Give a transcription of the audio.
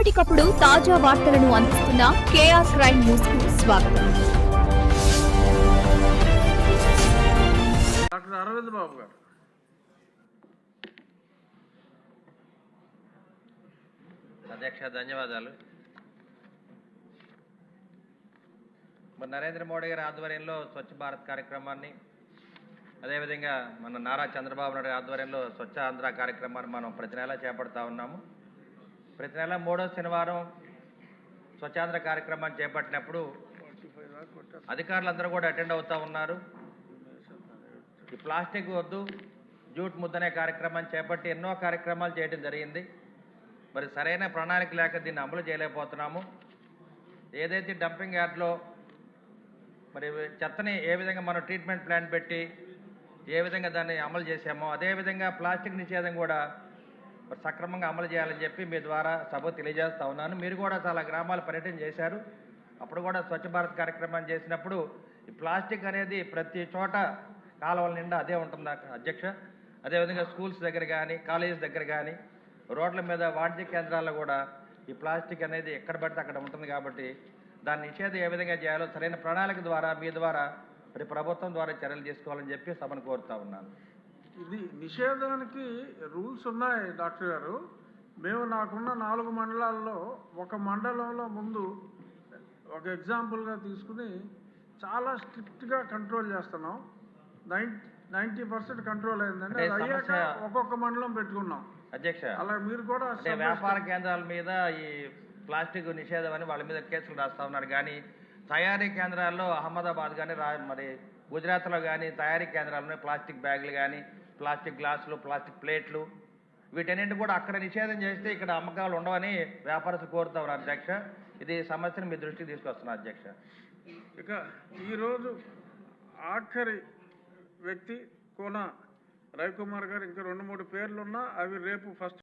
ఎప్పటికప్పుడు తాజా వార్తలను అందిస్తున్న కేఆర్ క్రైమ్ న్యూస్ కు స్వాగతం. డాక్టర్ అరవింద్ బాబు గారు. అధ్యక్ష ధన్యవాదాలు. మరి నరేంద్ర మోడీ గారి ఆధ్వర్యంలో స్వచ్ఛ భారత్ కార్యక్రమాన్ని, అదేవిధంగా మన నారా చంద్రబాబు నాయుడు ఆధ్వర్యంలో స్వచ్ఛ ఆంధ్ర కార్యక్రమాన్ని మనం ప్రతి నెలా చేపడతా ఉన్నాము. ప్రతి నెల 3వ శనివారం స్వచ్ఛాంధ్ర కార్యక్రమాన్ని చేపట్టినప్పుడు అధికారులందరూ కూడా అటెండ్ అవుతూ ఉన్నారు. ఈ ప్లాస్టిక్ వద్దు జూట్ ముద్దనే కార్యక్రమాన్ని చేపట్టి ఎన్నో కార్యక్రమాలు చేయడం జరిగింది. మరి సరైన ప్రణాళిక లేక దీన్ని అమలు చేయలేకపోతున్నాము. ఏదైతే డంపింగ్ యార్డ్లో మరి చెత్తని ఏ విధంగా మనం ట్రీట్మెంట్ ప్లాన్ పెట్టి ఏ విధంగా దాన్ని అమలు చేశామో అదేవిధంగా ప్లాస్టిక్ నిషేధం కూడా సక్రమంగా అమలు చేయాలని చెప్పి మీ ద్వారా సభకు తెలియజేస్తూ ఉన్నాను. మీరు కూడా చాలా గ్రామాల పర్యటన చేశారు. అప్పుడు కూడా స్వచ్ఛ భారత్ కార్యక్రమాన్ని చేసినప్పుడు ఈ ప్లాస్టిక్ అనేది ప్రతి చోట కాలువల నిండా అదే ఉంటుంది అధ్యక్ష. అదేవిధంగా స్కూల్స్ దగ్గర కానీ కాలేజెస్ దగ్గర కానీ రోడ్ల మీద వాణిజ్య కేంద్రాల్లో కూడా ఈ ప్లాస్టిక్ అనేది ఎక్కడ పడితే అక్కడ ఉంటుంది. కాబట్టి దాని నిషేధం ఏ విధంగా చేయాలో సరైన ప్రణాళిక ద్వారా మీ ద్వారా మరి ప్రభుత్వం ద్వారా చర్యలు తీసుకోవాలని చెప్పి సభను కోరుతా ఉన్నాను. ఇది నిషేధానికి రూల్స్ ఉన్నాయి డాక్టర్ గారు. మేము నాకున్న 4 మండలాల్లో ఒక మండలంలో ముందు ఒక ఎగ్జాంపుల్గా తీసుకుని చాలా స్ట్రిక్ట్గా కంట్రోల్ చేస్తున్నాం. 90% కంట్రోల్ అయిందండి. అది అయ్యాక ఒక్కొక్క మండలం పెట్టుకున్నాం అధ్యక్ష. అలా మీరు కూడా వ్యాపార కేంద్రాల మీద ఈ ప్లాస్టిక్ నిషేధం అని వాళ్ళ మీద కేసులు రాస్తా ఉన్నారు. కానీ తయారీ కేంద్రాల్లో అహ్మదాబాద్ కానీ మరి గుజరాత్లో కానీ తయారీ కేంద్రాల్లో ప్లాస్టిక్ బ్యాగులు కానీ ప్లాస్టిక్ గ్లాసులు ప్లాస్టిక్ ప్లేట్లు వీటన్నింటి కూడా అక్కడ నిషేధం చేస్తే ఇక్కడ అమ్మకాలు ఉండవని వ్యాపారస్తులు కోరుతా ఉన్నారు అధ్యక్ష. ఇది సమస్యను మీ దృష్టికి తీసుకొస్తున్నారు అధ్యక్ష. ఇక ఈరోజు ఆఖరి వ్యక్తి కోన రవికుమార్ గారు, ఇంకా 2-3 పేర్లున్నా అవి రేపు ఫస్ట్